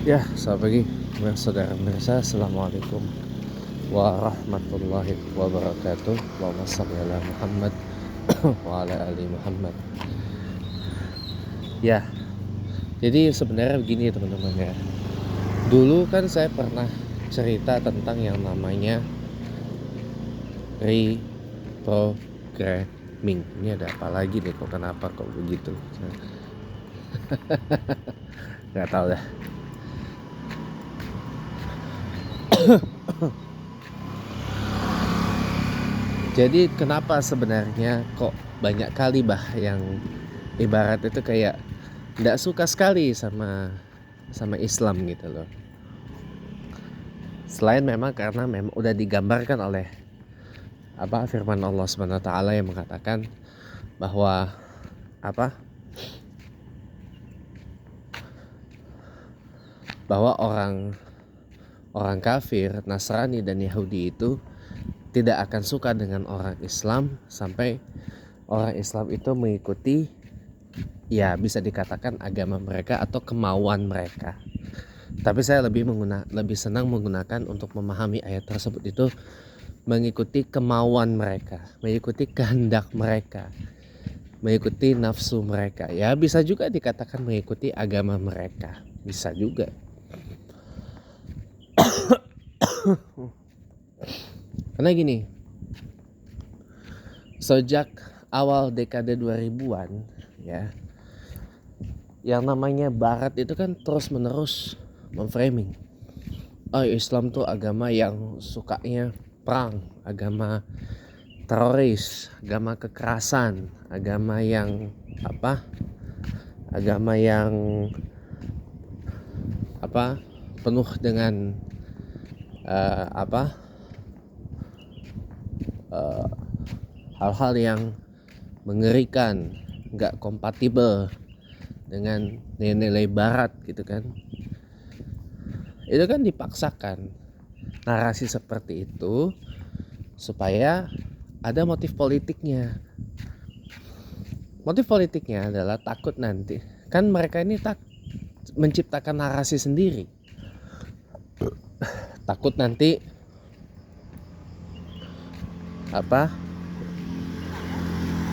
Ya, selamat pagi, saudara-saudara. Assalamualaikum warahmatullahi wabarakatuh. Allahumma shalli ala Muhammad wa ala ali Muhammad. Ya, jadi sebenarnya begini teman-teman ya. Dulu kan saya pernah cerita tentang yang namanya reprogramming. Ini ada apa lagi nih, kok kenapa kok begitu? Gak tahu dah. Jadi kenapa sebenarnya kok banyak kali yang ibarat itu kayak tidak suka sekali sama Islam gitu loh. Selain memang karena memang udah digambarkan oleh firman Allah Subhanahu wa taala yang mengatakan bahwa bahwa orang kafir, Nasrani dan Yahudi itu tidak akan suka dengan orang Islam sampai orang Islam itu mengikuti, ya bisa dikatakan agama mereka atau kemauan mereka. Tapi saya lebih senang menggunakan untuk memahami ayat tersebut itu mengikuti kemauan mereka, mengikuti kehendak mereka, mengikuti nafsu mereka. Ya bisa juga dikatakan mengikuti agama mereka, bisa juga. Karena gini, sejak awal dekade 2000-an ya, yang namanya Barat itu kan terus menerus memframing, Islam tuh agama yang sukanya perang, agama teroris, agama kekerasan, agama yang penuh dengan hal-hal yang mengerikan, nggak kompatibel dengan nilai-nilai Barat gitu kan. Itu kan dipaksakan narasi seperti itu supaya ada motif politiknya. Motif politiknya adalah takut nanti kan mereka ini menciptakan narasi sendiri, takut nanti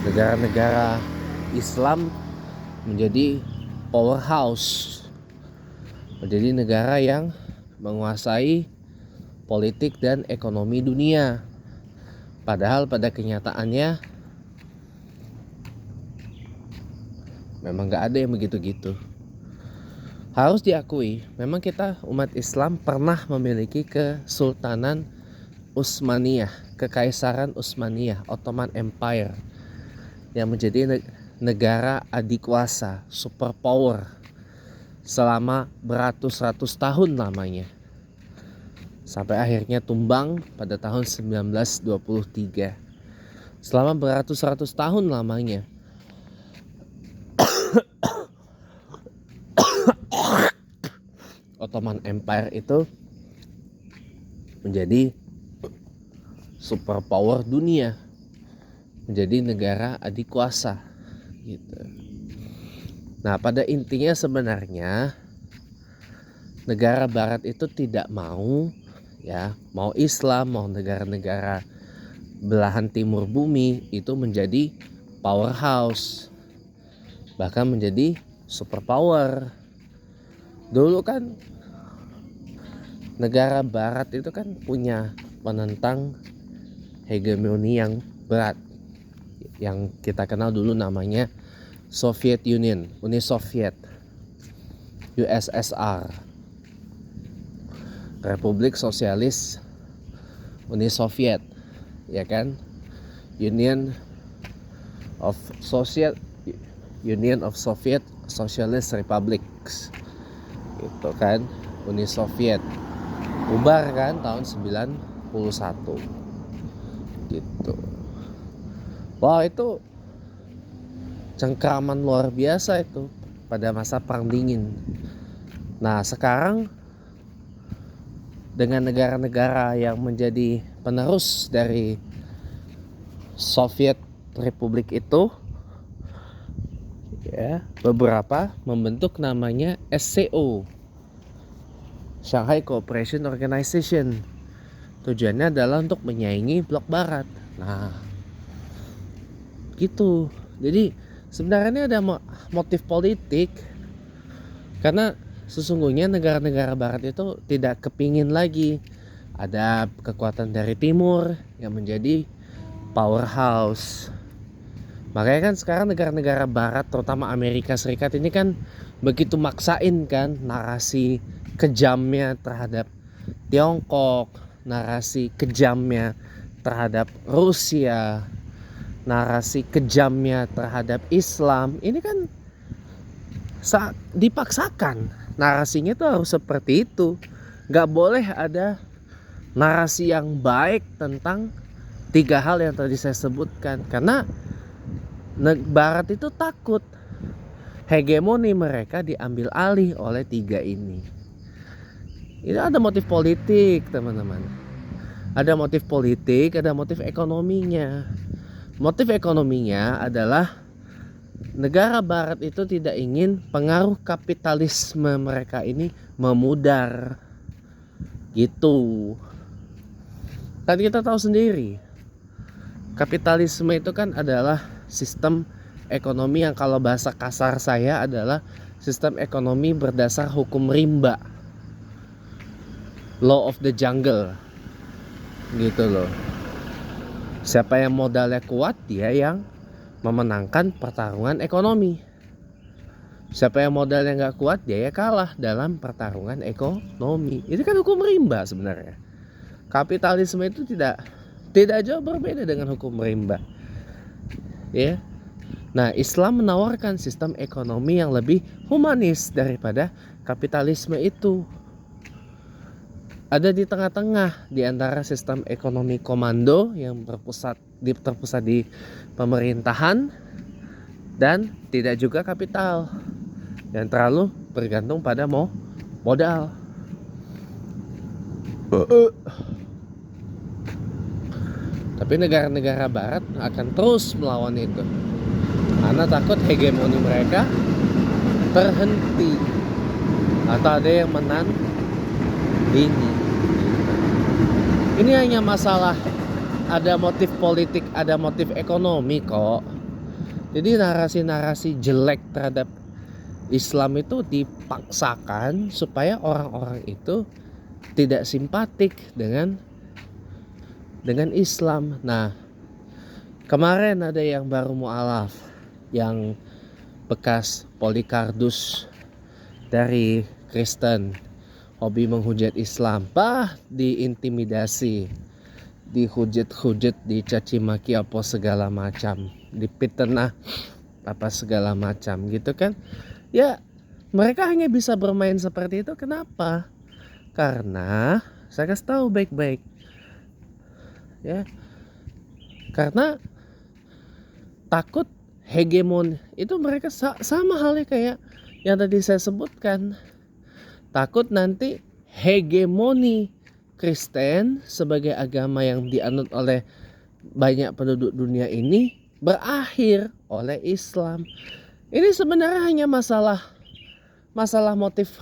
negara-negara Islam menjadi powerhouse, menjadi negara yang menguasai politik dan ekonomi dunia. Padahal pada kenyataannya memang gak ada yang begitu-gitu. Harus diakui, memang kita umat Islam pernah memiliki Kesultanan Utsmaniyah, Kekaisaran Utsmaniyah, Ottoman Empire, yang menjadi negara adikuasa, superpower selama beratus-ratus tahun lamanya, sampai akhirnya tumbang pada tahun 1923. Selama beratus-ratus tahun lamanya Ottoman Empire itu menjadi superpower dunia, menjadi negara adikuasa gitu. Nah, pada intinya sebenarnya negara Barat itu tidak mau Islam, mau negara-negara belahan timur bumi itu menjadi powerhouse, bahkan menjadi superpower. Dulu kan negara Barat itu kan punya penentang hegemoni yang berat yang kita kenal dulu namanya Soviet Union, Uni Soviet, USSR, Republik Sosialis Uni Soviet, ya kan? Union of Soviet Socialist Republics, itu kan Uni Soviet, bubar kan tahun 91 gitu. Wah, itu cengkraman luar biasa itu pada masa Perang Dingin. Nah, sekarang dengan negara-negara yang menjadi penerus dari Soviet Republik itu, ya, beberapa membentuk namanya SCO, Shanghai Cooperation Organization. Tujuannya adalah untuk menyaingi blok barat. Nah, gitu. Jadi sebenarnya ada motif politik, karena sesungguhnya negara-negara barat itu tidak kepingin lagi ada kekuatan dari timur yang menjadi powerhouse. Makanya kan sekarang negara-negara barat, terutama Amerika Serikat ini kan begitu maksain kan narasi kejamnya terhadap Tiongkok, narasi kejamnya terhadap Rusia, narasi kejamnya terhadap Islam. Ini kan dipaksakan. Narasinya tuh harus seperti itu. Gak boleh ada narasi yang baik tentang 3 hal yang tadi saya sebutkan. Karena Barat itu takut hegemoni mereka diambil alih oleh 3 ini. Ini ada motif politik, teman-teman. Ada motif politik, ada motif ekonominya. Motif ekonominya adalah negara barat itu tidak ingin pengaruh kapitalisme mereka ini memudar. Gitu. Kan kita tahu sendiri, kapitalisme itu kan adalah sistem ekonomi yang kalau bahasa kasar saya adalah sistem ekonomi berdasar hukum rimba, law of the jungle, gitu loh. Siapa yang modalnya kuat, dia yang memenangkan pertarungan ekonomi. Siapa yang modalnya nggak kuat, dia ya kalah dalam pertarungan ekonomi. Itu kan hukum rimba sebenarnya. Kapitalisme itu tidak jauh berbeda dengan hukum rimba. Ya. Nah, Islam menawarkan sistem ekonomi yang lebih humanis daripada kapitalisme itu. Ada di tengah-tengah di antara sistem ekonomi komando yang terpusat di pemerintahan dan tidak juga kapital yang terlalu bergantung pada modal. Tapi negara-negara barat akan terus melawan itu karena takut hegemoni mereka terhenti atau ada yang menandingi. Ini hanya masalah ada motif politik, ada motif ekonomi kok. Jadi narasi-narasi jelek terhadap Islam itu dipaksakan supaya orang-orang itu tidak simpatik dengan Islam. Nah, kemarin ada yang baru mu'alaf, yang bekas Polycarpus dari Kristen, hobi menghujat Islam, diintimidasi, dihujat, dicaci maki apa segala macam, dipitnah apa segala macam gitu kan. Ya, mereka hanya bisa bermain seperti itu. Kenapa? Karena saya kasih tahu baik-baik. Ya. Karena takut hegemon itu mereka sama halnya kayak yang tadi saya sebutkan. Takut nanti hegemoni Kristen sebagai agama yang dianut oleh banyak penduduk dunia ini berakhir oleh Islam. Ini sebenarnya hanya masalah motif,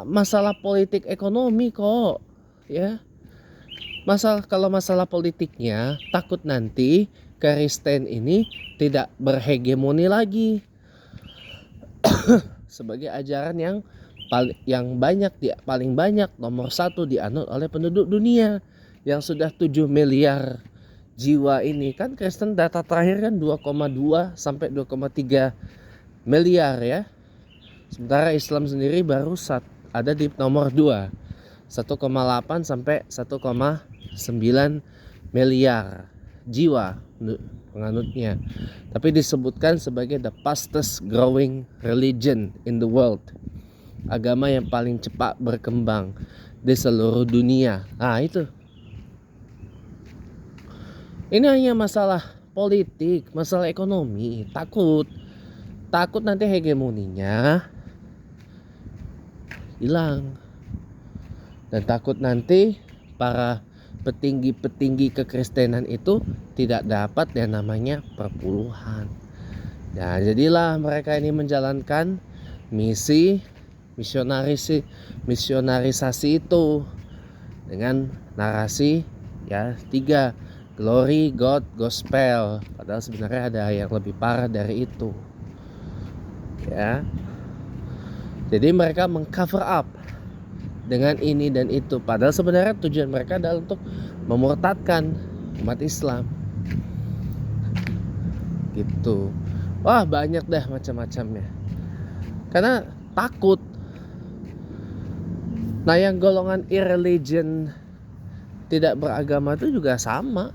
masalah politik ekonomi kok, ya. Kalau masalah politiknya, takut nanti Kristen ini tidak berhegemoni lagi sebagai ajaran yang paling banyak nomor 1 dianut oleh penduduk dunia yang sudah 7 miliar jiwa ini. Kan Kristen data terakhir kan 2,2 sampai 2,3 miliar ya. Sementara Islam sendiri baru ada di nomor 2, 1,8 sampai 1,9 miliar jiwa penganutnya. Tapi disebutkan sebagai the fastest growing religion in the world, agama yang paling cepat berkembang di seluruh dunia. Nah itu, ini hanya masalah politik, masalah ekonomi. Takut nanti hegemoninya hilang, dan takut nanti para petinggi kekristenan itu tidak dapat yang namanya perpuluhan. Nah, jadilah mereka ini menjalankan misi misionarisasi itu dengan narasi ya 3, glory, God, gospel. Padahal sebenarnya ada yang lebih parah dari itu. Ya. Jadi mereka mengcover up dengan ini dan itu. Padahal sebenarnya tujuan mereka adalah untuk memurtadkan umat Islam. Gitu. Wah, banyak dah macam-macamnya. Karena takut. Nah, yang golongan irreligion, tidak beragama itu juga sama.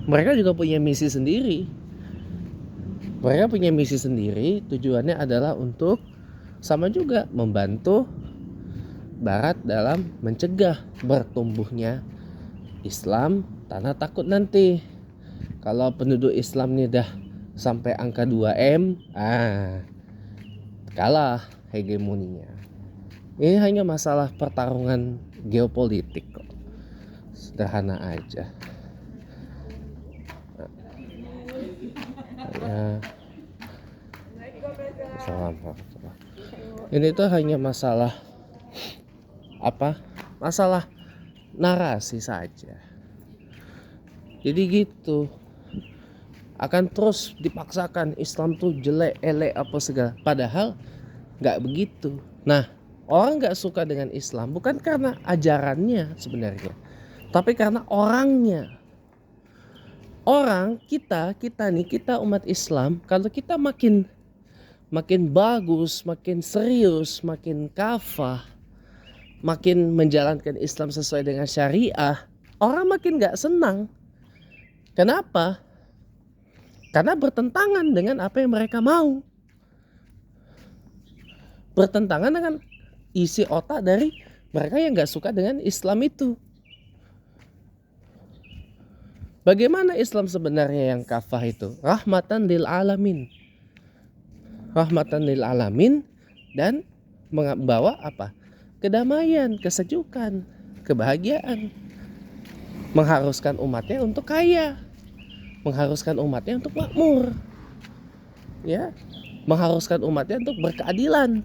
Mereka juga punya misi sendiri. Tujuannya adalah untuk sama juga membantu Barat dalam mencegah bertumbuhnya Islam tanpa takut nanti. Kalau penduduk Islam ini dah sampai angka 2M, kalah hegemoninya. Ini hanya masalah pertarungan geopolitik kok. Sederhana aja. Ini tuh hanya masalah masalah narasi saja. Jadi gitu. Akan terus dipaksakan Islam tuh jelek, elek apa segala. Padahal gak begitu. Nah, orang gak suka dengan Islam bukan karena ajarannya sebenarnya, tapi karena orangnya. Kita umat Islam, kalau kita makin bagus, makin serius, makin kafah, makin menjalankan Islam sesuai dengan syariah, orang makin gak senang. Kenapa? Karena bertentangan dengan apa yang mereka mau. Bertentangan dengan isi otak dari mereka yang gak suka dengan Islam itu. Bagaimana Islam sebenarnya yang kafah itu? Rahmatan lil alamin. Rahmatan lil alamin dan membawa apa? Kedamaian, kesejukan, kebahagiaan. Mengharuskan umatnya untuk kaya. Mengharuskan umatnya untuk makmur. Ya. Mengharuskan umatnya untuk berkeadilan.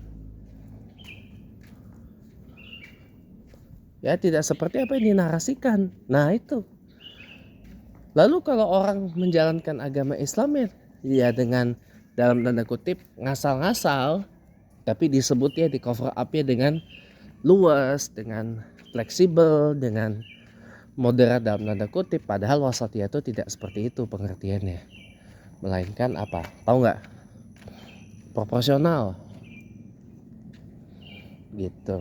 Ya, tidak seperti apa yang dinarasikan. Nah, itu. Lalu kalau orang menjalankan agama Islam ya dengan dalam tanda kutip ngasal-ngasal, tapi disebutnya di cover up-nya dengan luas, dengan fleksibel, dengan moderat dalam tanda kutip. Padahal wasatiyah itu tidak seperti itu pengertiannya. Melainkan apa? Tahu nggak? Proporsional. Gitu.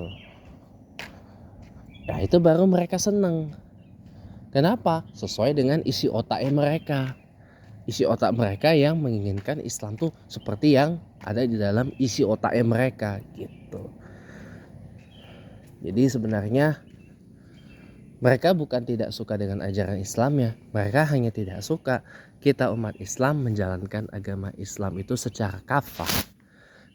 Nah, itu baru mereka senang. Kenapa? Sesuai dengan isi otaknya mereka. Isi otak mereka yang menginginkan Islam tuh seperti yang ada di dalam isi otaknya mereka gitu. Jadi sebenarnya mereka bukan tidak suka dengan ajaran Islamnya. Mereka hanya tidak suka kita umat Islam menjalankan agama Islam itu secara kafah.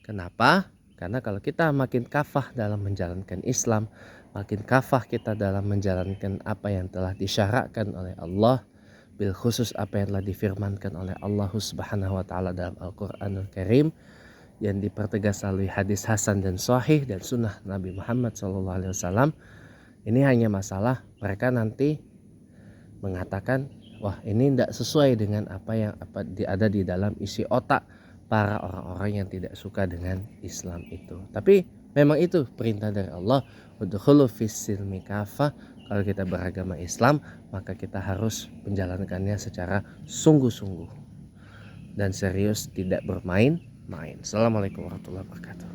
Kenapa? Karena kalau kita makin kafah dalam menjalankan Islam, makin kafah kita dalam menjalankan apa yang telah disyaratkan oleh Allah, bil khusus apa yang telah difirmankan oleh Allah Subhanahu wa taala dalam Al-Qur'anul Karim, yang dipertegas melalui hadis hasan dan sahih dan sunnah Nabi Muhammad SAW. Ini hanya masalah mereka nanti mengatakan, wah ini tidak sesuai dengan apa yang ada di dalam isi otak para orang-orang yang tidak suka dengan Islam itu. Tapi memang itu perintah dari Allah, udkhulu fis-silmi kafah. Kalau kita beragama Islam, maka kita harus menjalankannya secara sungguh-sungguh dan serius, tidak bermain-main. Assalamualaikum warahmatullahi wabarakatuh.